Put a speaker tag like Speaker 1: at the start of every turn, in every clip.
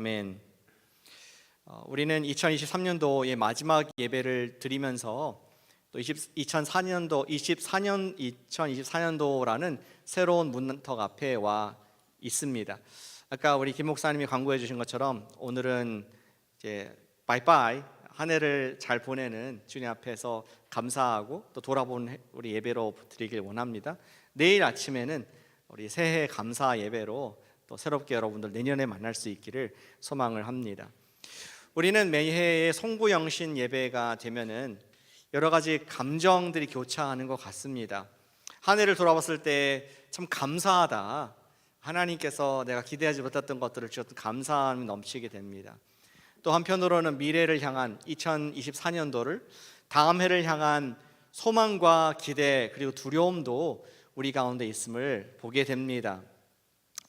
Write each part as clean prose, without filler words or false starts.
Speaker 1: 아멘. 우리는 2023년도의 마지막 예배를 드리면서 또 2024년도라는 새로운 문턱 앞에 와 있습니다. 아까 우리 김 목사님이 광고해 주신 것처럼 오늘은 이제 바이바이, 한 해를 잘 보내는 주님 앞에서 감사하고 또 돌아보는 우리 예배로 드리길 원합니다. 내일 아침에는 우리 새해 감사 예배로 또 새롭게 여러분들 내년에 만날 수 있기를 소망을 합니다. 우리는 매해의 송구영신 예배가 되면은 여러 가지 감정들이 교차하는 것 같습니다. 한 해를 돌아봤을 때 참 감사하다, 하나님께서 내가 기대하지 못했던 것들을 주셨던 감사함이 넘치게 됩니다. 또 한편으로는 미래를 향한 2024년도를, 다음 해를 향한 소망과 기대 그리고 두려움도 우리 가운데 있음을 보게 됩니다.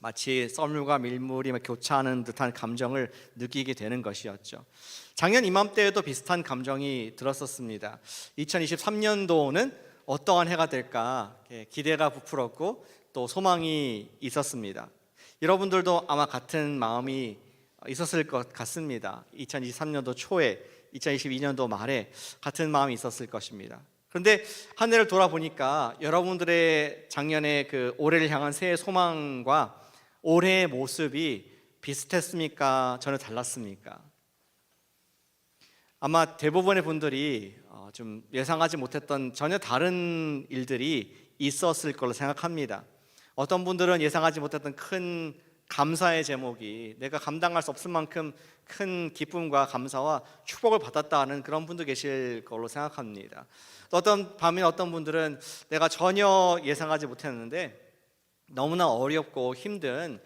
Speaker 1: 마치 썰물과 밀물이 교차하는 듯한 감정을 느끼게 되는 것이었죠. 작년 이맘때에도 비슷한 감정이 들었었습니다. 2023년도는 어떠한 해가 될까 기대가 부풀었고 또 소망이 있었습니다. 여러분들도 아마 같은 마음이 있었을 것 같습니다. 2023년도 초에, 2022년도 말에 같은 마음이 있었을 것입니다. 그런데 한 해를 돌아보니까 여러분들의 작년에 그 올해를 향한 새해 소망과 올해의 모습이 비슷했습니까? 전혀 달랐습니까? 아마 대부분의 분들이 좀 예상하지 못했던 전혀 다른 일들이 있었을 걸로 생각합니다. 어떤 분들은 예상하지 못했던 큰 감사의 제목이 내가 감당할 수 없을 만큼 큰 기쁨과 감사와 축복을 받았다 하는 그런 분도 계실 걸로 생각합니다. 또 어떤 분들은 내가 전혀 예상하지 못했는데 너무나 어렵고 힘든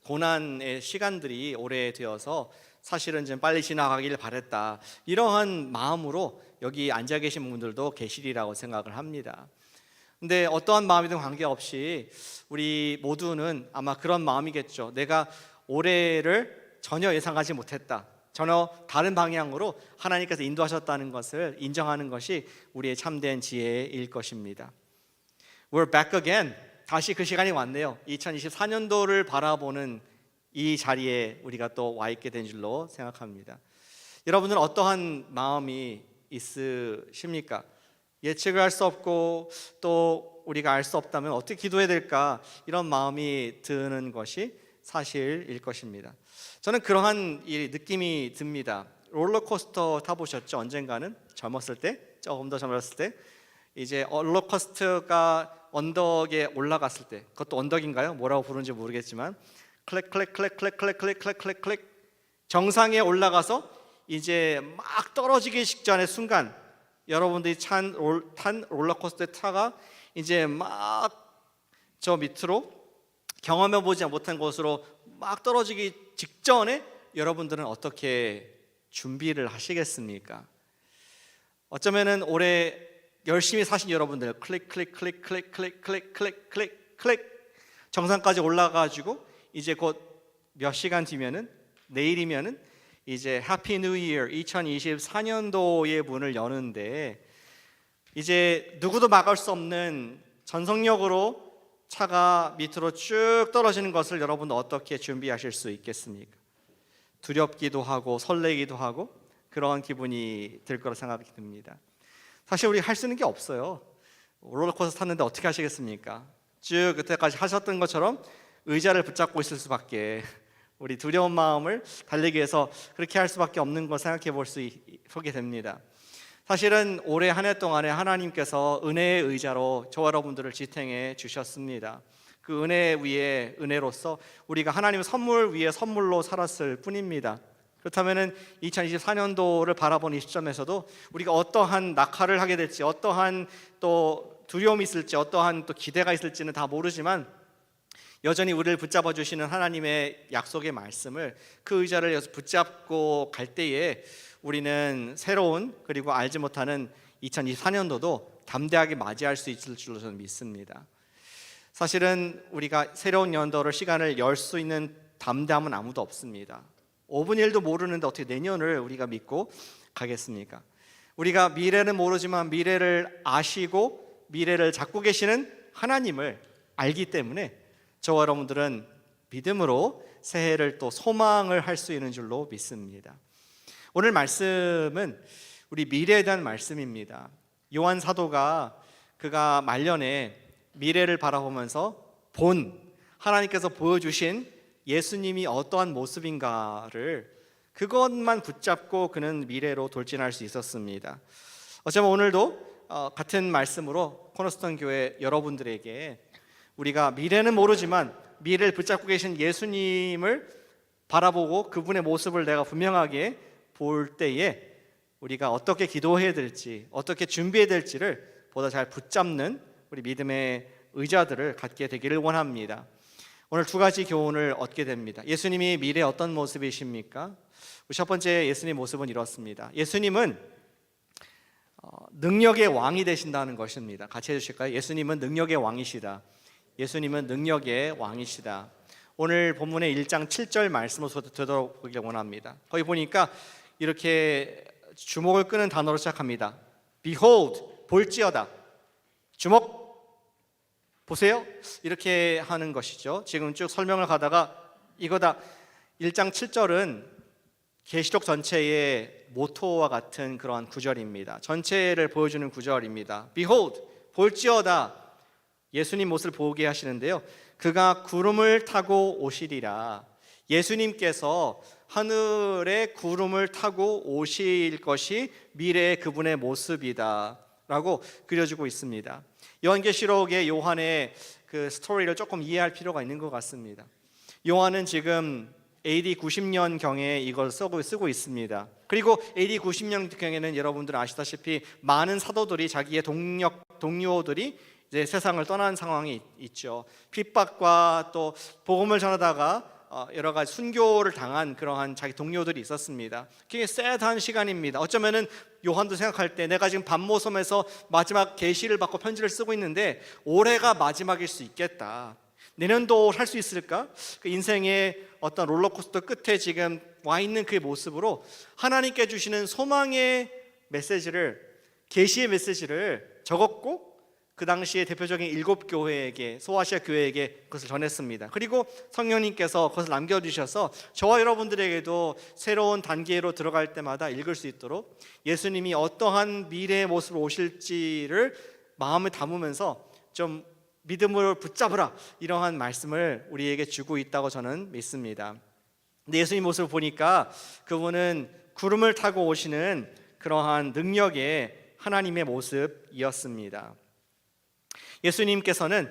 Speaker 1: 고난의 시간들이 오래 되어서 사실은 좀 빨리 지나가길 바랬다, 이러한 마음으로 여기 앉아 계신 분들도 계시리라고 생각을 합니다. 근데 어떠한 마음이든 관계없이 우리 모두는 아마 그런 마음이겠죠. 내가 올해를 전혀 예상하지 못했다, 전혀 다른 방향으로 하나님께서 인도하셨다는 것을 인정하는 것이 우리의 참된 지혜일 것입니다. We're back again. 다시 그 시간이 왔네요. 2024년도를 바라보는 이 자리에 우리가 또 와 있게 된 줄로 생각합니다. 여러분들은 어떠한 마음이 있으십니까? 예측을 할 수 없고 또 우리가 알 수 없다면 어떻게 기도해야 될까, 이런 마음이 드는 것이 사실일 것입니다. 저는 그러한 느낌이 듭니다. 롤러코스터 타보셨죠? 언젠가는 젊었을 때, 조금 더 젊었을 때 이제 롤러코스터가 언덕에 올라갔을 때, 그것도 언덕인가요? 뭐라고 부르는지 모르겠지만 클릭 클릭 클릭 클릭 클릭 클릭 클릭 클릭 클릭 정상에 올라가서 이제 막 떨어지기 직전의 순간, 여러분들이 탄 롤러코스터 차가 이제 막 저 밑으로 경험해 보지 못한 곳으로 막 떨어지기 직전에 여러분들은 어떻게 준비를 하시겠습니까? 어쩌면은 올해 열심히 사신 여러분들 클릭 클릭 클릭 클릭 클릭 클릭 클릭 클릭 클릭 정상까지 올라가지고 이제 곧 몇 시간 뒤면은, 내일이면은 이제 해피 뉴 이어 2024년도의 문을 여는데, 이제 누구도 막을 수 없는 전속력으로 차가 밑으로 쭉 떨어지는 것을 여러분 어떻게 준비하실 수 있겠습니까? 두렵기도 하고 설레기도 하고 그런 기분이 들 거라 생각이 듭니다. 사실 우리 할 수 있는 게 없어요. 롤러코스터 탔는데 어떻게 하시겠습니까? 쭉 그때까지 하셨던 것처럼 의자를 붙잡고 있을 수밖에, 우리 두려운 마음을 달래기 위해서 그렇게 할 수밖에 없는 걸 생각해 보게 됩니다. 사실은 올해 한 해 동안에 하나님께서 은혜의 의자로 저와 여러분들을 지탱해 주셨습니다. 그 은혜 위에 은혜로서 우리가 하나님의 선물 위에 선물로 살았을 뿐입니다. 그렇다면 2024년도를 바라보는 이 시점에서도 우리가 어떠한 낙하를 하게 될지, 어떠한 또 두려움이 있을지, 어떠한 또 기대가 있을지는 다 모르지만 여전히 우리를 붙잡아 주시는 하나님의 약속의 말씀을, 그 의자를 붙잡고 갈 때에 우리는 새로운, 그리고 알지 못하는 2024년도도 담대하게 맞이할 수 있을 줄로 저는 믿습니다. 사실은 우리가 새로운 연도를, 시간을 열 수 있는 담대함은 아무도 없습니다. 5분 1도 모르는데 어떻게 내년을 우리가 믿고 가겠습니까? 우리가 미래는 모르지만 미래를 아시고 미래를 잡고 계시는 하나님을 알기 때문에 저와 여러분들은 믿음으로 새해를 또 소망을 할 수 있는 줄로 믿습니다. 오늘 말씀은 우리 미래에 대한 말씀입니다. 요한 사도가 그가 말년에 미래를 바라보면서 하나님께서 보여주신 예수님이 어떠한 모습인가를 그것만 붙잡고 그는 미래로 돌진할 수 있었습니다. 어쩌면 오늘도 같은 말씀으로 코너스톤 교회 여러분들에게 우리가 미래는 모르지만 미래를 붙잡고 계신 예수님을 바라보고 그분의 모습을 내가 분명하게 볼 때에 우리가 어떻게 기도해야 될지, 어떻게 준비해야 될지를 보다 잘 붙잡는 우리 믿음의 의자들을 갖게 되기를 원합니다. 오늘 두 가지 교훈을 얻게 됩니다. 예수님이 미래에 어떤 모습이십니까? 첫 번째 예수님의 모습은 이렇습니다. 예수님은 능력의 왕이 되신다는 것입니다. 같이 해주실까요? 예수님은 능력의 왕이시다. 예수님은 능력의 왕이시다. 오늘 본문의 1장 7절 말씀을 되돌아보기를 원합니다. 거기 보니까 이렇게 주목을 끄는 단어로 시작합니다. Behold, 볼지어다. 주목, 보세요. 이렇게 하는 것이죠. 지금 쭉 설명을 가다가 이거다. 1장 7절은 계시록 전체의 모토와 같은 그러한 구절입니다. 전체를 보여주는 구절입니다. Behold, 볼지어다. 예수님 모습을 보게 하시는데요. 그가 구름을 타고 오시리라. 예수님께서 하늘에 구름을 타고 오실 것이 미래의 그분의 모습이다 라고 그려지고 있습니다. 요한계시록의 요한의 그 스토리를 조금 이해할 필요가 있는 것 같습니다. 요한은 지금 AD 90년경에 이걸 쓰고 있습니다. 그리고 AD 90년경에는 여러분들 아시다시피 많은 사도들이 자기의 동료들이 이제 세상을 떠난 상황이 있죠. 핍박과 또 복음을 전하다가 여러 가지 순교를 당한 그러한 자기 동료들이 있었습니다. 굉장히 새드한 시간입니다. 어쩌면은 요한도 생각할 때 내가 지금 반모섬에서 마지막 계시를 받고 편지를 쓰고 있는데 올해가 마지막일 수 있겠다. 내년도 할 수 있을까? 그 인생의 어떤 롤러코스터 끝에 지금 와 있는 그의 모습으로 하나님께 주시는 소망의 메시지를, 계시의 메시지를 적었고 그 당시에 대표적인 7교회에게, 소아시아 교회에게 그것을 전했습니다. 그리고 성령님께서 그것을 남겨주셔서 저와 여러분들에게도 새로운 단계로 들어갈 때마다 읽을 수 있도록 예수님이 어떠한 미래의 모습으로 오실지를 마음에 담으면서 좀 믿음으로 붙잡으라, 이러한 말씀을 우리에게 주고 있다고 저는 믿습니다. 근데 예수님 모습을 보니까 그분은 구름을 타고 오시는 그러한 능력의 하나님의 모습이었습니다. 예수님께서는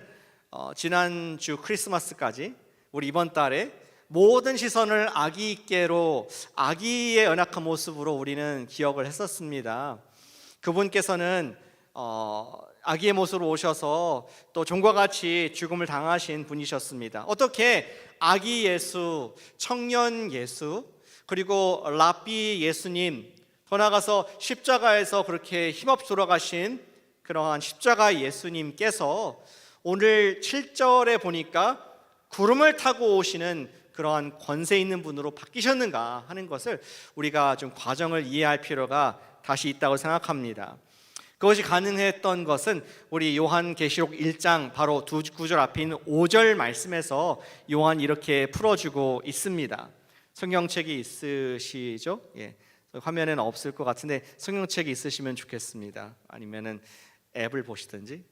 Speaker 1: 지난주 크리스마스까지 우리 이번 달에 모든 시선을 아기께로, 아기의 연약한 모습으로 우리는 기억을 했었습니다. 그분께서는 아기의 모습으로 오셔서 또 종과 같이 죽음을 당하신 분이셨습니다. 어떻게 아기 예수, 청년 예수, 그리고 랍비 예수님, 더 나아가서 십자가에서 그렇게 힘없이 돌아가신 그러한 십자가 예수님께서 오늘 7절에 보니까 구름을 타고 오시는 그러한 권세 있는 분으로 바뀌셨는가 하는 것을 우리가 좀 과정을 이해할 필요가 다시 있다고 생각합니다. 그것이 가능했던 것은 우리 요한계시록 1장 바로 두 구절 앞에 있는 5절 말씀에서 요한이 이렇게 풀어주고 있습니다. 성경책이 있으시죠? 예. 화면에는 없을 것 같은데 성경책이 있으시면 좋겠습니다. 아니면은 앱을 보시든지.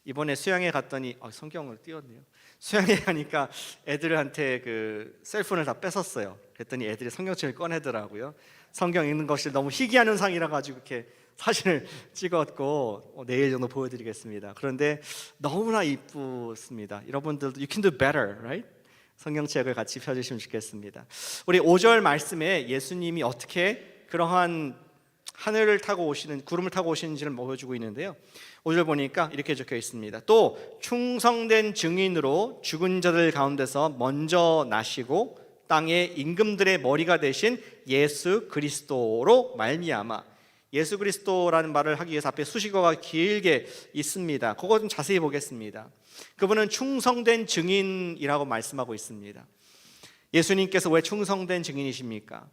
Speaker 1: 이번에 수양회 갔더니 성경을 띄웠네요. 수양회 가니까 애들한테 그 셀폰을 다 뺏었어요. 그랬더니 애들이 성경책을 꺼내더라고요. 성경 읽는 것이 너무 희귀한 현상이라 가지고 이렇게 사진을 찍었고 내일 정도 보여드리겠습니다. 그런데 너무나 이쁘습니다. 여러분들도 you can do better, right? 성경책을 같이 펴주시면 좋겠습니다. 우리 5절 말씀에 예수님이 어떻게 그러한 하늘을 타고 오시는, 구름을 타고 오시는지를 보여주고 있는데요. 5절 보니까 이렇게 적혀 있습니다. 또 충성된 증인으로 죽은 자들 가운데서 먼저 나시고 땅의 임금들의 머리가 되신 예수 그리스도로 말미암아. 예수 그리스도라는 말을 하기 위해서 앞에 수식어가 길게 있습니다. 그거 좀 자세히 보겠습니다. 그분은 충성된 증인이라고 말씀하고 있습니다. 예수님께서 왜 충성된 증인이십니까?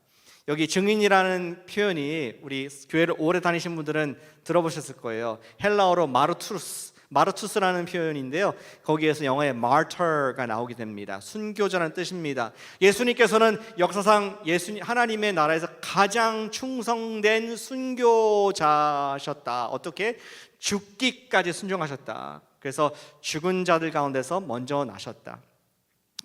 Speaker 1: 여기 증인이라는 표현이 우리 교회를 오래 다니신 분들은 들어보셨을 거예요. 헬라어로 마르투스, 마르투스라는 표현인데요, 거기에서 영어의 martyr가 나오게 됩니다. 순교자라는 뜻입니다. 예수님께서는 역사상 하나님의 나라에서 가장 충성된 순교자셨다. 어떻게? 죽기까지 순종하셨다. 그래서 죽은 자들 가운데서 먼저 나셨다.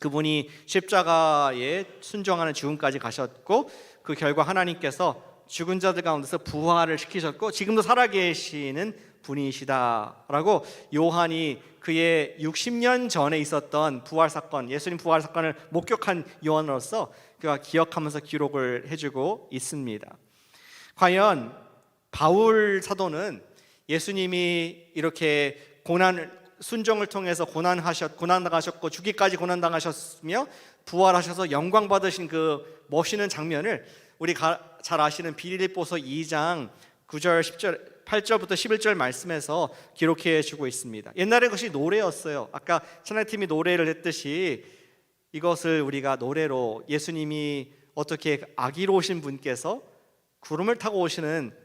Speaker 1: 그분이 십자가에 순종하는 죽음까지 가셨고, 그 결과 하나님께서 죽은 자들 가운데서 부활을 시키셨고 지금도 살아계시는 분이시다라고 요한이 그의 60년 전에 있었던 부활 사건, 예수님 부활 사건을 목격한 요한으로서 그가 기억하면서 기록을 해주고 있습니다. 과연 바울 사도는 예수님이 이렇게 순종을 통해서 고난당하셨고 죽기까지 고난당하셨으며 부활하셔서 영광 받으신 그 멋있는 장면을 우리 잘 아시는 빌립보서 2장 9절 10절 8절부터 11절 말씀에서 기록해 주고 있습니다. 옛날에 그것이 노래였어요. 아까 찬양팀이 노래를 했듯이 이것을 우리가 노래로, 예수님이 어떻게 악의로우신 분께서 구름을 타고 오시는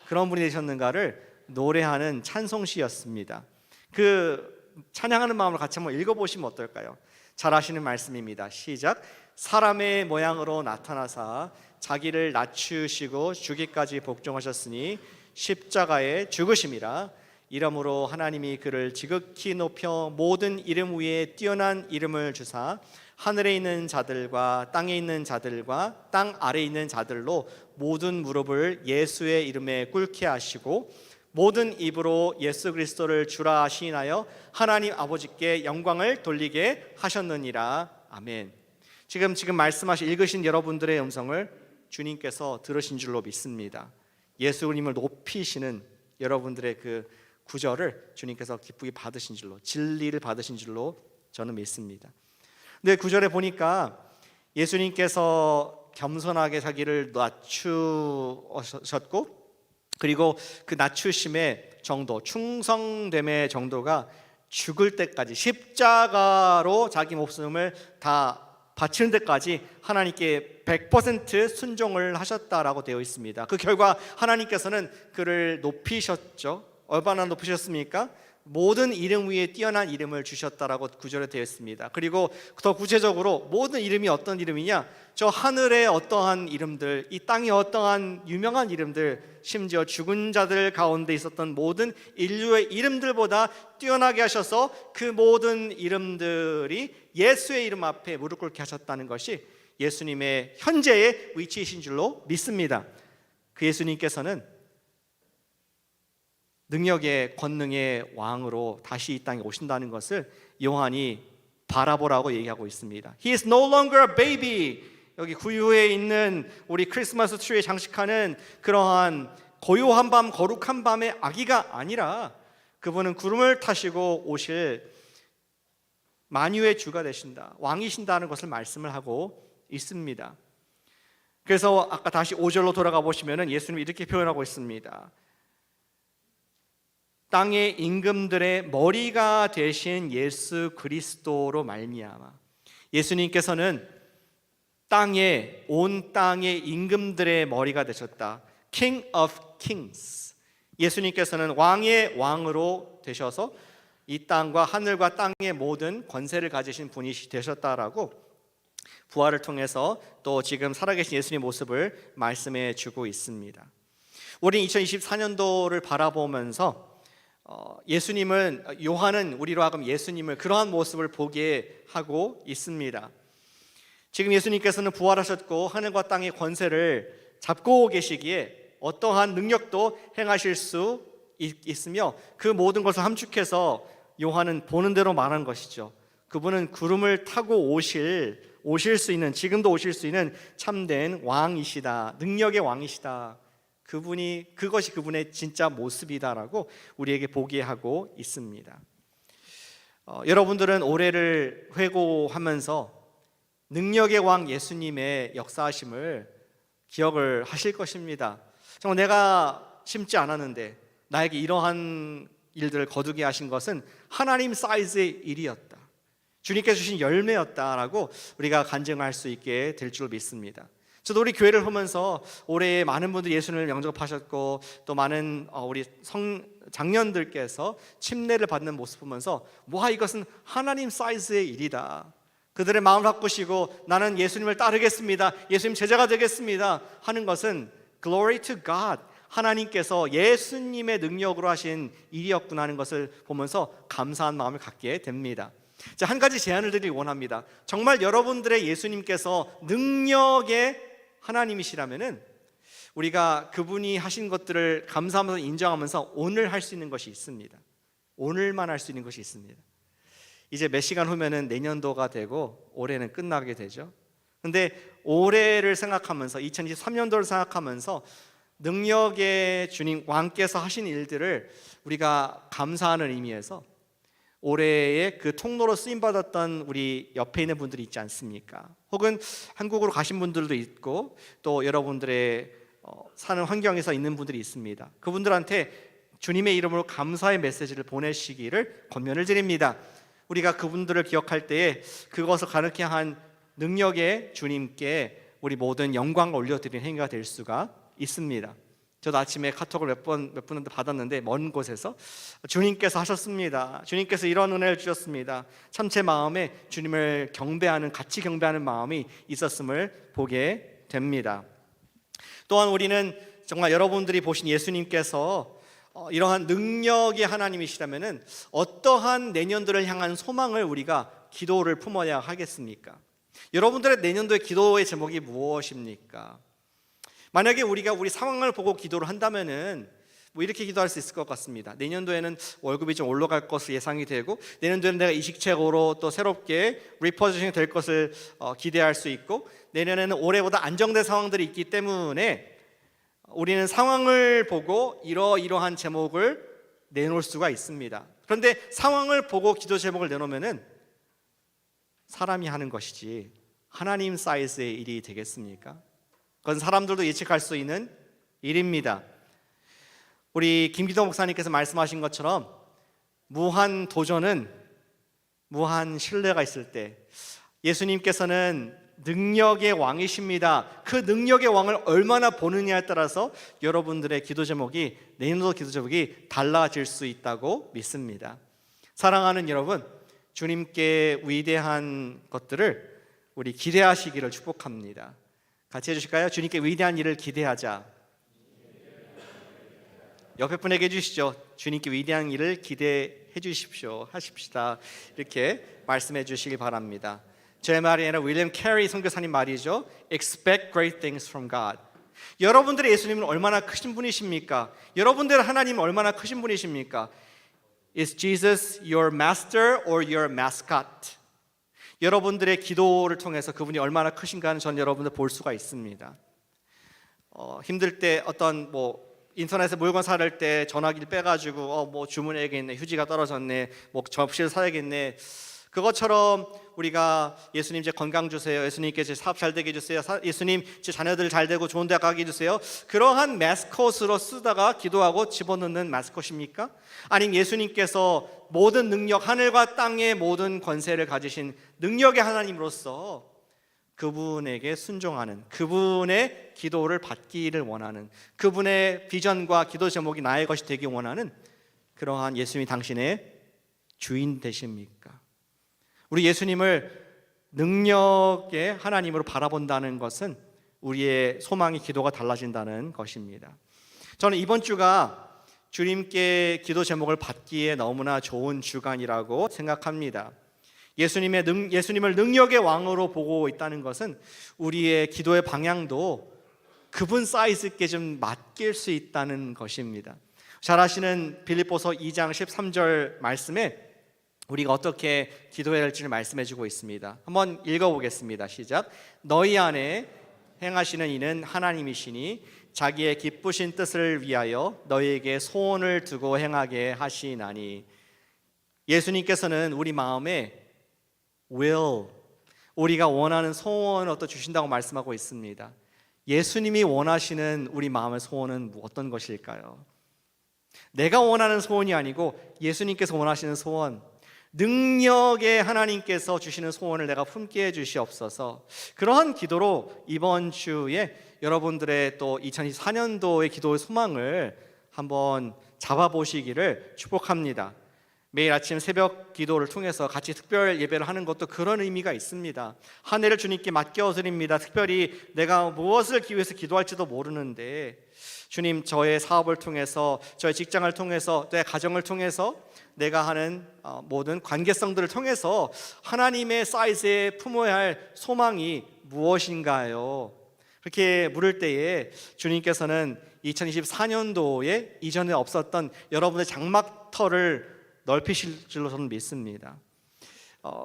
Speaker 1: 그런 분이 되셨는가를 노래하는 찬송시였습니다. 그 찬양하는 마음으로 같이 한번 읽어보시면 어떨까요? 잘 아시는 말씀입니다. 시작. 사람의 모양으로 나타나사 자기를 낮추시고 죽기까지 복종하셨으니 십자가에 죽으심이라. 이러므로 하나님이 그를 지극히 높여 모든 이름 위에 뛰어난 이름을 주사 하늘에 있는 자들과 땅에 있는 자들과 땅 아래에 있는 자들로 모든 무릎을 예수의 이름에 꿇게 하시고 모든 입으로 예수 그리스도를 주라 시인하여 하나님 아버지께 영광을 돌리게 하셨느니라. 아멘. 지금 읽으신 여러분들의 음성을 주님께서 들으신 줄로 믿습니다. 예수님을 높이시는 여러분들의 그 구절을 주님께서 기쁘게 받으신 줄로, 진리를 받으신 줄로 저는 믿습니다. 근데 구절에 보니까 예수님께서 겸손하게 자기를 낮추셨고, 그리고 그 낮추심의 정도, 충성됨의 정도가 죽을 때까지, 십자가로 자기 목숨을 다 바치는 데까지 하나님께 100% 순종을 하셨다라고 되어 있습니다. 그 결과 하나님께서는 그를 높이셨죠. 얼마나 높이셨습니까? 모든 이름 위에 뛰어난 이름을 주셨다라고 구절에 되어 있습니다. 그리고 더 구체적으로 모든 이름이 어떤 이름이냐? 저 하늘의 어떠한 이름들, 이 땅의 어떠한 유명한 이름들, 심지어 죽은 자들 가운데 있었던 모든 인류의 이름들보다 뛰어나게 하셔서 그 모든 이름들이 예수의 이름 앞에 무릎 꿇게 하셨다는 것이 예수님의 현재의 위치이신 줄로 믿습니다. 그 예수님께서는 능력의 권능의 왕으로 다시 이 땅에 오신다는 것을 요한이 바라보라고 얘기하고 있습니다. He is no longer a baby. 여기 구유에 있는 우리 크리스마스 트리에 장식하는 그러한 고요한 밤, 거룩한 밤의 아기가 아니라 그분은 구름을 타시고 오실 만유의 주가 되신다, 왕이신다는 것을 말씀을 하고 있습니다. 그래서 아까 다시 5절로 돌아가 보시면 예수님이 이렇게 표현하고 있습니다. 땅의 임금들의 머리가 되신 예수 그리스도로 말미암아. 예수님께서는 온 땅의 임금들의 머리가 되셨다. King of Kings. 예수님께서는 왕의 왕으로 되셔서 이 땅과 하늘과 땅의 모든 권세를 가지신 분이 되셨다라고 부활을 통해서 또 지금 살아계신 예수님의 모습을 말씀해 주고 있습니다. 우리는 2024년도를 바라보면서 요한은 우리로 하여금 예수님을 그러한 모습을 보게 하고 있습니다. 지금 예수님께서는 부활하셨고 하늘과 땅의 권세를 잡고 계시기에 어떠한 능력도 행하실 수 있으며 그 모든 것을 함축해서 요한은 보는 대로 말한 것이죠. 그분은 구름을 타고 오실 수 있는, 지금도 오실 수 있는 참된 왕이시다, 능력의 왕이시다. 그것이 그분의 진짜 모습이다라고 우리에게 보게 하고 있습니다. 여러분들은 올해를 회고하면서 능력의 왕 예수님의 역사하심을 기억을 하실 것입니다. 정말 내가 심지 않았는데 나에게 이러한 일들을 거두게 하신 것은 하나님 사이즈의 일이었다, 주님께서 주신 열매였다라고 우리가 간증할 수 있게 될 줄 믿습니다. 저도 우리 교회를 보면서 올해 많은 분들이 예수님을 영접하셨고 또 많은 우리 장년들께서 침례를 받는 모습 보면서 와, 이것은 하나님 사이즈의 일이다. 그들의 마음을 바꾸시고 나는 예수님을 따르겠습니다, 예수님 제자가 되겠습니다 하는 것은 Glory to God, 하나님께서 예수님의 능력으로 하신 일이었구나 하는 것을 보면서 감사한 마음을 갖게 됩니다. 자, 한 가지 제안을 드리기 원합니다. 정말 여러분들의 예수님께서 능력의 하나님이시라면은 우리가 그분이 하신 것들을 감사하면서 인정하면서 오늘 할 수 있는 것이 있습니다. 오늘만 할 수 있는 것이 있습니다. 이제 몇 시간 후면은 내년도가 되고 올해는 끝나게 되죠. 근데 올해를 생각하면서 2023년도를 생각하면서 능력의 주님 왕께서 하신 일들을 우리가 감사하는 의미에서 올해의 그 통로로 쓰임받았던 우리 옆에 있는 분들이 있지 않습니까? 혹은 한국으로 가신 분들도 있고 또 여러분들의 사는 환경에서 있는 분들이 있습니다. 그분들한테 주님의 이름으로 감사의 메시지를 보내시기를 권면을 드립니다. 우리가 그분들을 기억할 때에 그것을 가르치게 한 능력의 주님께 우리 모든 영광을 올려드리는 행위가 될 수가 있습니다. 저도 아침에 카톡을 몇 분한테 받았는데 먼 곳에서 주님께서 하셨습니다, 주님께서 이런 은혜를 주셨습니다, 참 제 마음에 주님을 경배하는, 같이 경배하는 마음이 있었음을 보게 됩니다. 또한 우리는 정말 여러분들이 보신 예수님께서 이러한 능력의 하나님이시라면은 어떠한 내년도를 향한 소망을 우리가 기도를 품어야 하겠습니까? 여러분들의 내년도의 기도의 제목이 무엇입니까? 만약에 우리가 우리 상황을 보고 기도를 한다면은 뭐 이렇게 기도할 수 있을 것 같습니다. 내년도에는 월급이 좀 올라갈 것을 예상이 되고, 내년도에는 내가 이직책으로 또 새롭게 리포지션이 될 것을 기대할 수 있고, 내년에는 올해보다 안정된 상황들이 있기 때문에 우리는 상황을 보고 이러한 제목을 내놓을 수가 있습니다. 그런데 상황을 보고 기도 제목을 내놓으면은 사람이 하는 것이지 하나님 사이즈의 일이 되겠습니까? 그건 사람들도 예측할 수 있는 일입니다. 우리 김기도 목사님께서 말씀하신 것처럼 무한 도전은 무한 신뢰가 있을 때, 예수님께서는 능력의 왕이십니다. 그 능력의 왕을 얼마나 보느냐에 따라서 여러분들의 기도 제목이, 내년도 기도 제목이 달라질 수 있다고 믿습니다. 사랑하는 여러분, 주님께 위대한 것들을 우리 기대하시기를 축복합니다. 같이 해주실까요? 주님께 위대한 일을 기대하자. 옆에 분에게 해주시죠. 주님께 위대한 일을 기대해 주십시오. 하십시다. 이렇게 말씀해 주시기 바랍니다. 제 말이 아니라 윌리엄 캐리 선교사님 말이죠. Expect great things from God. 여러분들의 예수님은 얼마나 크신 분이십니까? 여러분들의 하나님은 얼마나 크신 분이십니까? Is Jesus your master or your mascot? 여러분들의 기도를 통해서 그분이 얼마나 크신가는 전 여러분들 볼 수가 있습니다. 힘들 때 어떤 인터넷에 물건 사를 때 전화기를 빼가지고 주문해야겠네, 휴지가 떨어졌네, 접시를 사야겠네. 그것처럼 우리가 예수님 제 건강 주세요, 예수님께 제 사업 잘 되게 해주세요, 예수님 제 자녀들 잘 되고 좋은 대학 가게 해주세요, 그러한 마스콧으로 쓰다가 기도하고 집어넣는 마스콧입니까? 아니면 예수님께서 모든 능력, 하늘과 땅의 모든 권세를 가지신 능력의 하나님으로서 그분에게 순종하는, 그분의 기도를 받기를 원하는, 그분의 비전과 기도 제목이 나의 것이 되기 원하는 그러한 예수님이 당신의 주인 되십니까? 우리 예수님을 능력의 하나님으로 바라본다는 것은 우리의 소망이, 기도가 달라진다는 것입니다. 저는 이번 주가 주님께 기도 제목을 받기에 너무나 좋은 주간이라고 생각합니다. 예수님을 능력의 왕으로 보고 있다는 것은 우리의 기도의 방향도 그분 사이즈 있게 좀 맡길 수 있다는 것입니다. 잘 아시는 빌립보서 2장 13절 말씀에 우리가 어떻게 기도해야 할지를 말씀해 주고 있습니다. 한번 읽어보겠습니다. 시작. 너희 안에 행하시는 이는 하나님이시니 자기의 기쁘신 뜻을 위하여 너희에게 소원을 두고 행하게 하시나니. 예수님께서는 우리 마음에 will, 우리가 원하는 소원을 얻어 주신다고 말씀하고 있습니다. 예수님이 원하시는 우리 마음의 소원은 어떤 것일까요? 내가 원하는 소원이 아니고 예수님께서 원하시는 소원, 능력의 하나님께서 주시는 소원을 내가 품게 해 주시옵소서. 그러한 기도로 이번 주에 여러분들의 또 2024년도의 기도의 소망을 한번 잡아보시기를 축복합니다. 매일 아침 새벽 기도를 통해서 같이 특별 예배를 하는 것도 그런 의미가 있습니다. 한 해를 주님께 맡겨드립니다. 특별히 내가 무엇을 위해서 기도할지도 모르는데 주님, 저의 사업을 통해서, 저의 직장을 통해서, 내 가정을 통해서, 내가 하는 모든 관계성들을 통해서 하나님의 사이즈에 품어야 할 소망이 무엇인가요? 그렇게 물을 때에 주님께서는 2024년도에 이전에 없었던 여러분의 장막터를 넓히실 줄로 저는 믿습니다.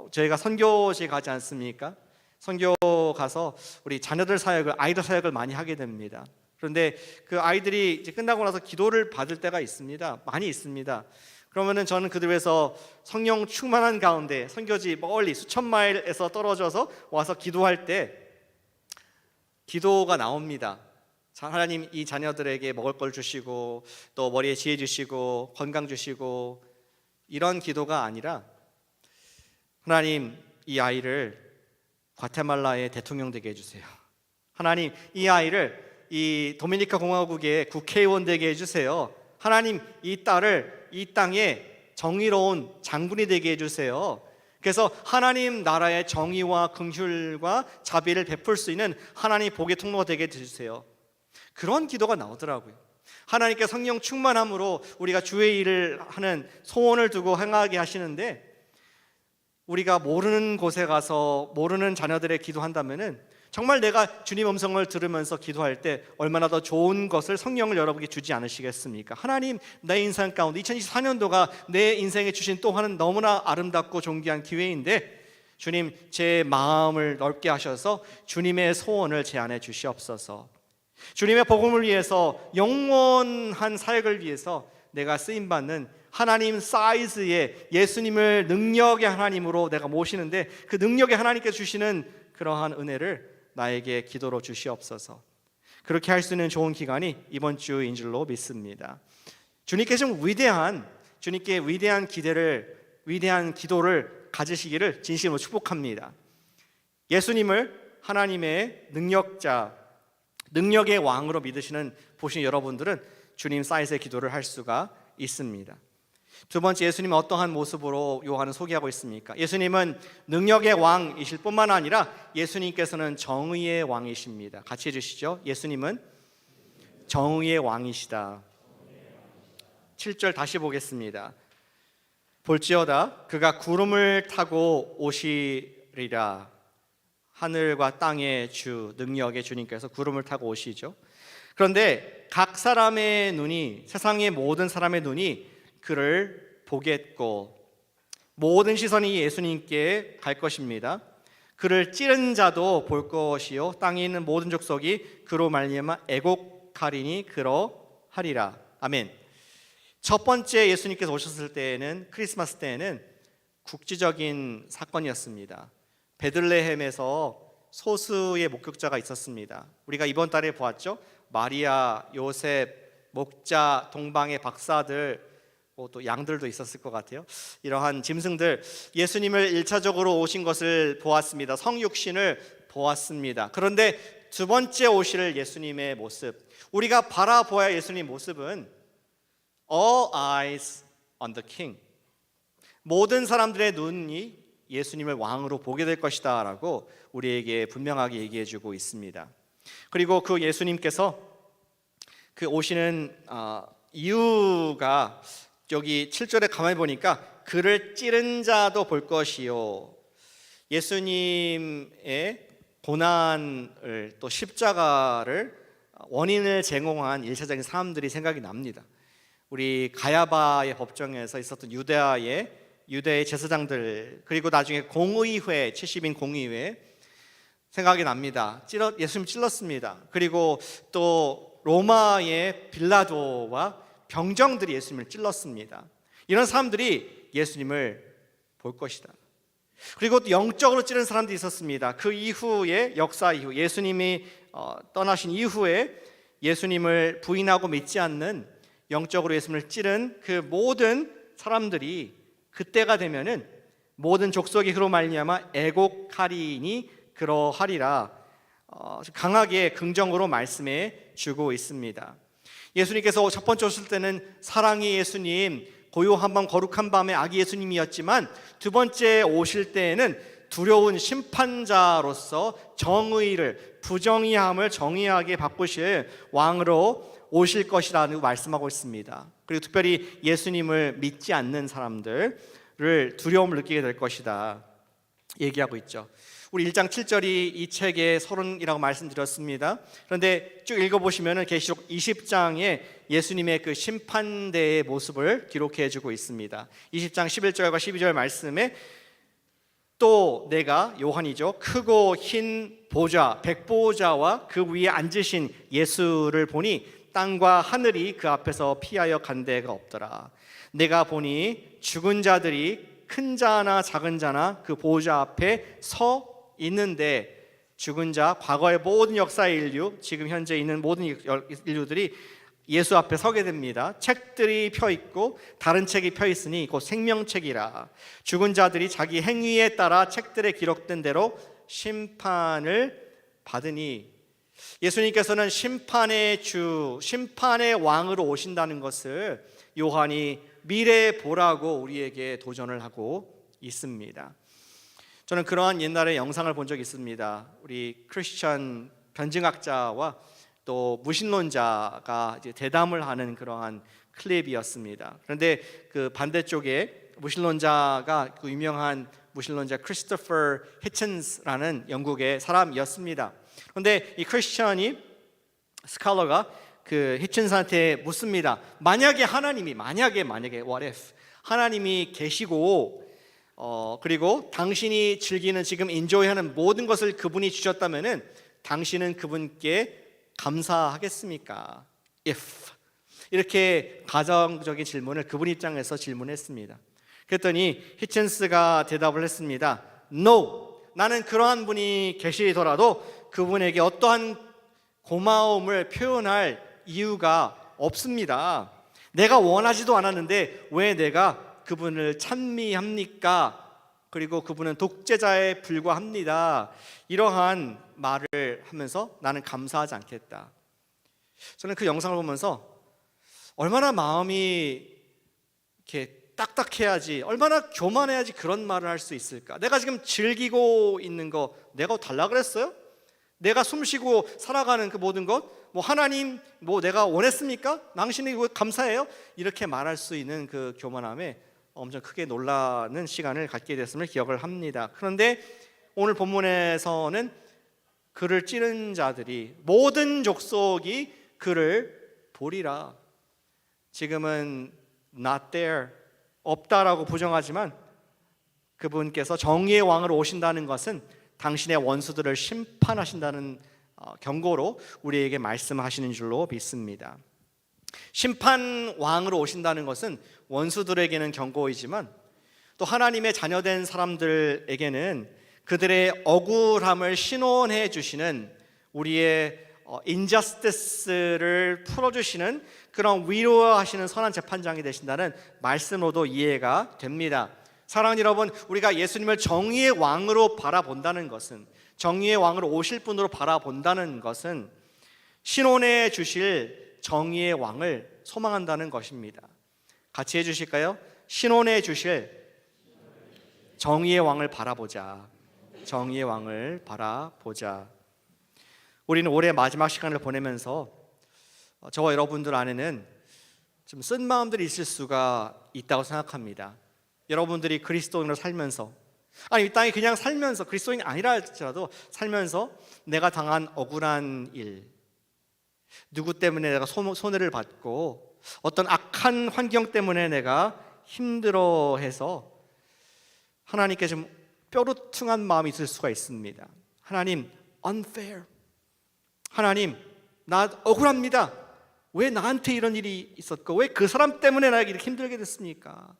Speaker 1: 저희가 선교지 가지 않습니까? 선교 가서 우리 자녀들 사역을, 아이들 사역을 많이 하게 됩니다. 그런데 그 아이들이 이제 끝나고 나서 기도를 받을 때가 있습니다. 많이 있습니다. 그러면은 저는 그들 위해서 성령 충만한 가운데 선교지 멀리 수천 마일에서 떨어져서 와서 기도할 때 기도가 나옵니다. 하나님, 이 자녀들에게 먹을 걸 주시고 또 머리에 지혜 주시고 건강 주시고, 이런 기도가 아니라 하나님, 이 아이를 과테말라의 대통령 되게 해주세요. 하나님, 이 아이를 이 도미니카 공화국의 국회의원 되게 해주세요. 하나님, 이 딸을 이 땅에 정의로운 장군이 되게 해주세요. 그래서 하나님 나라의 정의와 긍휼과 자비를 베풀 수 있는 하나님 복의 통로가 되게 해주세요. 그런 기도가 나오더라고요. 하나님께 성령 충만함으로 우리가 주의 일을 하는 소원을 두고 행하게 하시는데, 우리가 모르는 곳에 가서 모르는 자녀들의 기도한다면은 정말 내가 주님 음성을 들으면서 기도할 때 얼마나 더 좋은 것을 성령을 여러분에게 주지 않으시겠습니까? 하나님, 내 인생 가운데 2024년도가 내 인생에 주신 또 하나는 너무나 아름답고 존귀한 기회인데, 주님, 제 마음을 넓게 하셔서 주님의 소원을 제 안에 주시옵소서. 주님의 복음을 위해서, 영원한 사역을 위해서 내가 쓰임받는 하나님 사이즈의 예수님을 능력의 하나님으로 내가 모시는데, 그 능력의 하나님께서 주시는 그러한 은혜를 나에게 기도로 주시옵소서. 그렇게 할 수 있는 좋은 기간이 이번 주인 줄로 믿습니다. 주님께서 주님께 위대한 기도를 가지시기를 진심으로 축복합니다. 예수님을 하나님의 능력자, 능력의 왕으로 믿으시는 보신 여러분들은 주님 사이즈의 기도를 할 수가 있습니다. 두 번째, 예수님은 어떠한 모습으로 요한은 소개하고 있습니까? 예수님은 능력의 왕이실 뿐만 아니라 예수님께서는 정의의 왕이십니다. 같이 해주시죠. 예수님은 정의의 왕이시다. 7절 다시 보겠습니다. 볼지어다 그가 구름을 타고 오시리라. 하늘과 땅의 주, 능력의 주님께서 구름을 타고 오시죠. 그런데 각 사람의 눈이, 세상의 모든 사람의 눈이 그를 보겠고 모든 시선이 예수님께 갈 것입니다. 그를 찌른 자도 볼 것이요 땅에 있는 모든 족속이 그로 말미암아 애곡하리니 그러하리라. 아멘. 첫 번째 예수님께서 오셨을 때에는, 크리스마스 때에는 국지적인 사건이었습니다. 베들레헴에서 소수의 목격자가 있었습니다. 우리가 이번 달에 보았죠. 마리아, 요셉, 목자, 동방의 박사들, 또 양들도 있었을 것 같아요. 이러한 짐승들, 예수님을 1차적으로 오신 것을 보았습니다. 성육신을 보았습니다. 그런데 두 번째 오실 예수님의 모습, 우리가 바라보아야 예수님 모습은 All eyes on the King, 모든 사람들의 눈이 예수님을 왕으로 보게 될 것이다 라고 우리에게 분명하게 얘기해 주고 있습니다. 그리고 그 예수님께서 그 오시는 이유가 여기 7절에 가만히 보니까 그를 찌른 자도 볼 것이요. 예수님의 고난을, 또 십자가를 원인을 제공한 1차적인 사람들이 생각이 납니다. 우리 가야바의 법정에서 있었던 유대의 제사장들, 그리고 나중에 공의회, 70인 공의회 생각이 납니다. 예수님 찔렀습니다. 그리고 또 로마의 빌라도와 병정들이 예수님을 찔렀습니다. 이런 사람들이 예수님을 볼 것이다. 그리고 또 영적으로 찌른 사람들이 있었습니다. 그 이후에, 역사 이후, 예수님이 떠나신 이후에 예수님을 부인하고 믿지 않는, 영적으로 예수님을 찌른 그 모든 사람들이 그때가 되면은 모든 족속이 그로 말미암아 애곡하리니 그러하리라. 강하게 긍정으로 말씀해 주고 있습니다. 예수님께서 첫 번째 오실 때는 사랑의 예수님, 고요한 밤 거룩한 밤의 아기 예수님이었지만 두 번째 오실 때에는 두려운 심판자로서 정의를, 부정의함을 정의하게 바꾸실 왕으로 오실 것이라고 말씀하고 있습니다. 그리고 특별히 예수님을 믿지 않는 사람들을 두려움을 느끼게 될 것이다 얘기하고 있죠. 우리 1장 7절이 이 책의 서론이라고 말씀드렸습니다. 그런데 쭉 읽어보시면 계시록 20장에 예수님의 그 심판대의 모습을 기록해 주고 있습니다. 20장 11절과 12절 말씀에 또 내가, 요한이죠, 크고 흰 보좌, 백보좌와 그 위에 앉으신 예수를 보니 땅과 하늘이 그 앞에서 피하여 간 데가 없더라. 내가 보니 죽은 자들이 큰 자나 작은 자나 그 보좌 앞에 서 있는데, 죽은 자, 과거의 모든 역사의 인류, 지금 현재 있는 모든 인류들이 예수 앞에 서게 됩니다. 책들이 펴 있고 다른 책이 펴 있으니 곧 생명책이라. 죽은 자들이 자기 행위에 따라 책들에 기록된 대로 심판을 받으니, 예수님께서는 심판의 주, 심판의 왕으로 오신다는 것을 요한이 미래에 보라고 우리에게 도전을 하고 있습니다. 저는 그러한 옛날에 영상을 본 적이 있습니다. 우리 크리스천 변증학자와 또 무신론자가 이제 대담을 하는 그러한 클립이었습니다. 그런데 그 반대쪽에 무신론자가 그 유명한 무신론자 크리스토퍼 히친스라는 영국의 사람이었습니다. 그런데 이 크리스천이 스칼러가 그 히친스한테 묻습니다. 만약에 하나님이, 만약에 what if 하나님이 계시고 그리고 당신이 즐기는, 지금 인조이하는 모든 것을 그분이 주셨다면은 당신은 그분께 감사하겠습니까? If. 이렇게 가정적인 질문을 그분 입장에서 질문했습니다. 그랬더니 히친스가 대답을 했습니다. No. 나는 그러한 분이 계시더라도 그분에게 어떠한 고마움을 표현할 이유가 없습니다. 내가 원하지도 않았는데 왜 내가 그분을 찬미합니까? 그리고 그분은 독재자에 불과합니다. 이러한 말을 하면서 나는 감사하지 않겠다. 저는 그 영상을 보면서 얼마나 마음이 이렇게 딱딱해야지, 얼마나 교만해야지 그런 말을 할 수 있을까? 내가 지금 즐기고 있는 거 내가 달라 그랬어요? 내가 숨쉬고 살아가는 그 모든 것, 뭐 하나님, 뭐 내가 원했습니까? 당신이 감사해요? 이렇게 말할 수 있는 그 교만함에 엄청 크게 놀라는 시간을 갖게 됐음을 기억을 합니다. 그런데 오늘 본문에서는 그를 찌른 자들이, 모든 족속이 그를 보리라. 지금은 not there, 없다라고 부정하지만 그분께서 정의의 왕으로 오신다는 것은 당신의 원수들을 심판하신다는 경고로 우리에게 말씀하시는 줄로 믿습니다. 심판 왕으로 오신다는 것은 원수들에게는 경고이지만 또 하나님의 자녀된 사람들에게는 그들의 억울함을 신원해 주시는, 우리의 인저스티스를 풀어주시는 그런 위로하시는 선한 재판장이 되신다는 말씀으로도 이해가 됩니다. 사랑하는 여러분, 우리가 예수님을 정의의 왕으로 바라본다는 것은, 정의의 왕으로 오실 분으로 바라본다는 것은 신원해 주실 정의의 왕을 소망한다는 것입니다. 같이 해주실까요? 신원해 주실 정의의 왕을 바라보자. 정의의 왕을 바라보자. 우리는 올해 마지막 시간을 보내면서 저와 여러분들 안에는 좀 쓴 마음들이 있을 수가 있다고 생각합니다. 여러분들이 그리스도인으로 살면서, 아니 이 땅에 그냥 살면서, 그리스도인이 아니라 할지라도 살면서 내가 당한 억울한 일, 누구 때문에 내가 손해를 받고 어떤 악한 환경 때문에 내가 힘들어해서 하나님께 좀 뾰루퉁한 마음이 있을 수가 있습니다. 하나님, unfair. 하나님, 나 억울합니다. 왜 나한테 이런 일이 있었고 왜 그 사람 때문에 나에게 이렇게 힘들게 됐습니까?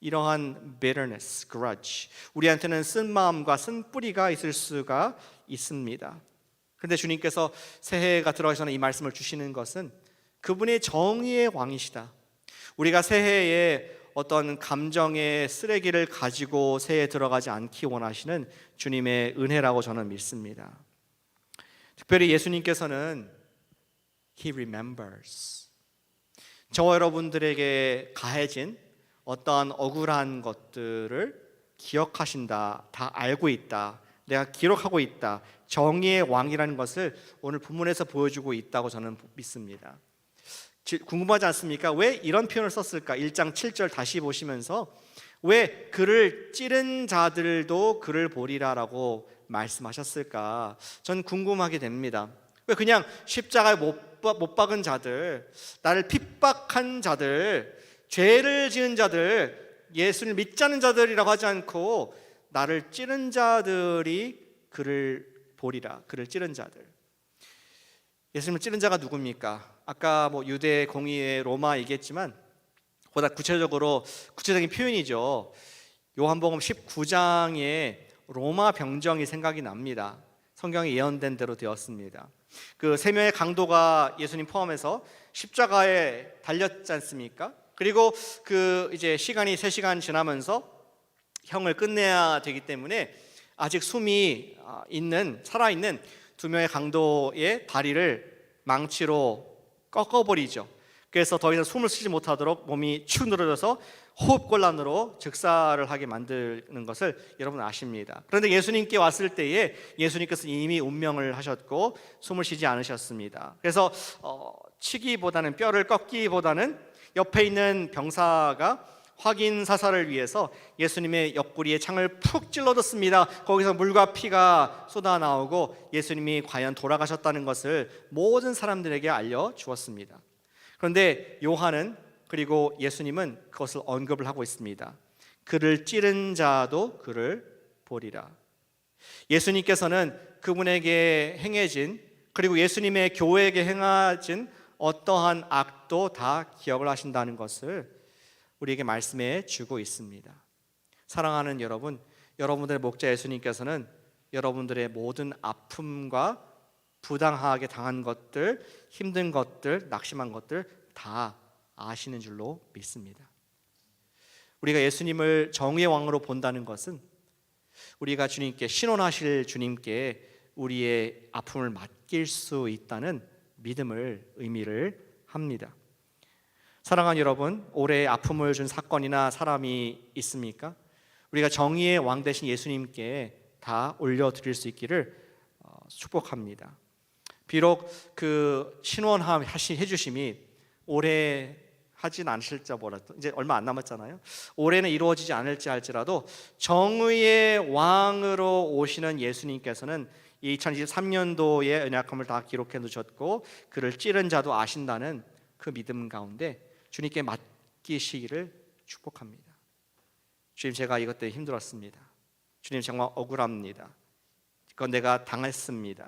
Speaker 1: 이러한 bitterness, grudge, 우리한테는 쓴 마음과 쓴 뿌리가 있을 수가 있습니다. 그런데 주님께서 새해가 들어가기 전에 이 말씀을 주시는 것은 그분의 정의의 왕이시다. 우리가 새해에 어떤 감정의 쓰레기를 가지고 새해에 들어가지 않기 원하시는 주님의 은혜라고 저는 믿습니다. 특별히 예수님께서는 He remembers, 저와 여러분들에게 가해진 어떠한 억울한 것들을 기억하신다, 다 알고 있다, 내가 기록하고 있다, 정의의 왕이라는 것을 오늘 본문에서 보여주고 있다고 저는 믿습니다. 궁금하지 않습니까? 왜 이런 표현을 썼을까? 1장 7절 다시 보시면서 왜 그를 찌른 자들도 그를 보리라라고 말씀하셨을까? 전 궁금하게 됩니다. 왜 그냥 십자가에 못 박은 자들, 나를 핍박한 자들, 죄를 지은 자들, 예수를 믿지 않는 자들이라고 하지 않고 나를 찌른 자들이 그를 보리라, 그를 찌른 자들. 예수님을 찌른 자가 누굽니까? 아까 유대, 공의회, 로마 얘기했지만 보다 구체적인 표현이죠. 요한복음 19장에 로마 병정이 생각이 납니다. 성경에 예언된 대로 되었습니다. 그 세 명의 강도가 예수님 포함해서 십자가에 달렸지 않습니까? 그리고 이제 시간이 3시간 지나면서 형을 끝내야 되기 때문에 아직 숨이 살아있는 2명의 강도의 다리를 망치로 꺾어버리죠. 그래서 더 이상 숨을 쉬지 못하도록 몸이 축 늘어져서 호흡곤란으로 즉사를 하게 만드는 것을 여러분 아십니다. 그런데 예수님께 왔을 때에 예수님께서 이미 운명을 하셨고 숨을 쉬지 않으셨습니다. 그래서 치기보다는, 뼈를 꺾기보다는 옆에 있는 병사가 확인 사살을 위해서 예수님의 옆구리에 창을 푹 찔러줬습니다. 거기서 물과 피가 쏟아나오고 예수님이 과연 돌아가셨다는 것을 모든 사람들에게 알려주었습니다. 그런데 요한은, 그리고 예수님은 그것을 언급을 하고 있습니다. 그를 찌른 자도 그를 보리라. 예수님께서는 그분에게 행해진, 그리고 예수님의 교회에게 행하진 어떠한 악도 다 기억을 하신다는 것을 우리에게 말씀해 주고 있습니다. 사랑하는 여러분, 여러분들의 목자 예수님께서는 여러분들의 모든 아픔과 부당하게 당한 것들, 힘든 것들, 낙심한 것들 다 아시는 줄로 믿습니다. 우리가 예수님을 정의의 왕으로 본다는 것은 우리가 주님께, 신원하실 주님께 우리의 아픔을 맡길 수 있다는 믿음을 의미를 합니다. 사랑하는 여러분, 올해 아픔을 준 사건이나 사람이 있습니까? 우리가 정의의 왕 되신 예수님께 다 올려드릴 수 있기를 축복합니다. 비록 그 해주심이 올해 하진 않으실지 몰라도, 이제 얼마 안 남았잖아요. 올해는 이루어지지 않을지 할지라도 정의의 왕으로 오시는 예수님께서는 2023년도의 언약함을 다 기록해 두셨고 그를 찌른 자도 아신다는 그 믿음 가운데 주님께 맡기시기를 축복합니다. 주님, 제가 이것 때문에 힘들었습니다. 주님, 정말 억울합니다. 그건 내가 당했습니다.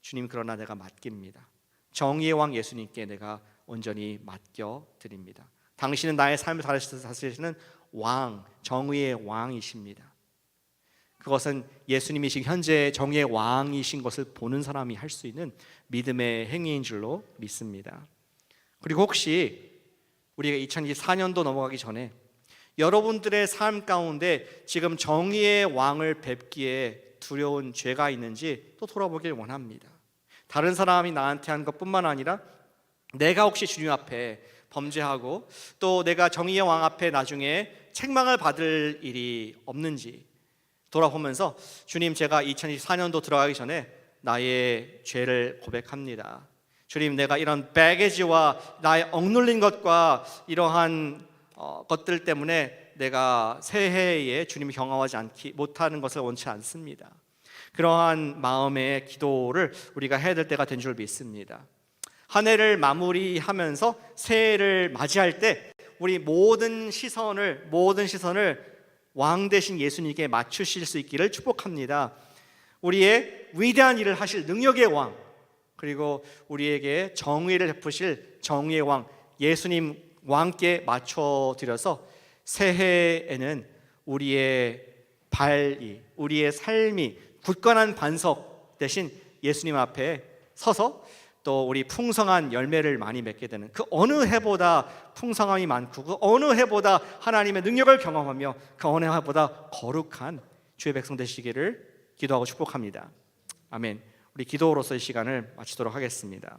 Speaker 1: 주님, 그러나 내가 맡깁니다. 정의의 왕 예수님께 내가 온전히 맡겨드립니다. 당신은 나의 삶을 다스리시는 왕, 정의의 왕이십니다. 그것은 예수님이 지금 현재 정의의 왕이신 것을 보는 사람이 할 수 있는 믿음의 행위인 줄로 믿습니다. 그리고 혹시 우리가 2024년도 넘어가기 전에 여러분들의 삶 가운데 지금 정의의 왕을 뵙기에 두려운 죄가 있는지 또 돌아보길 원합니다. 다른 사람이 나한테 한 것뿐만 아니라 내가 혹시 주님 앞에 범죄하고 또 내가 정의의 왕 앞에 나중에 책망을 받을 일이 없는지 돌아보면서, 주님, 제가 2024년도 들어가기 전에 나의 죄를 고백합니다. 주님, 내가 이런 배게지와 나의 억눌린 것과 이러한 것들 때문에 내가 새해에 주님이 경험하지 못하는 것을 원치 않습니다. 그러한 마음의 기도를 우리가 해야 될 때가 된 줄 믿습니다. 한 해를 마무리하면서 새해를 맞이할 때 우리 모든 시선을 왕 되신 예수님께 맞추실 수 있기를 축복합니다. 우리의 위대한 일을 하실 능력의 왕, 그리고 우리에게 정의를 베푸실 정의의 왕 예수님 왕께 맞춰드려서 새해에는 우리의 우리의 삶이 굳건한 반석 대신 예수님 앞에 서서 또 우리 풍성한 열매를 많이 맺게 되는 그 어느 해보다 풍성함이 많고 그 어느 해보다 하나님의 능력을 경험하며 그 어느 해보다 거룩한 주의 백성 되시기를 기도하고 축복합니다. 아멘. 우리 기도로서의 시간을 마치도록 하겠습니다.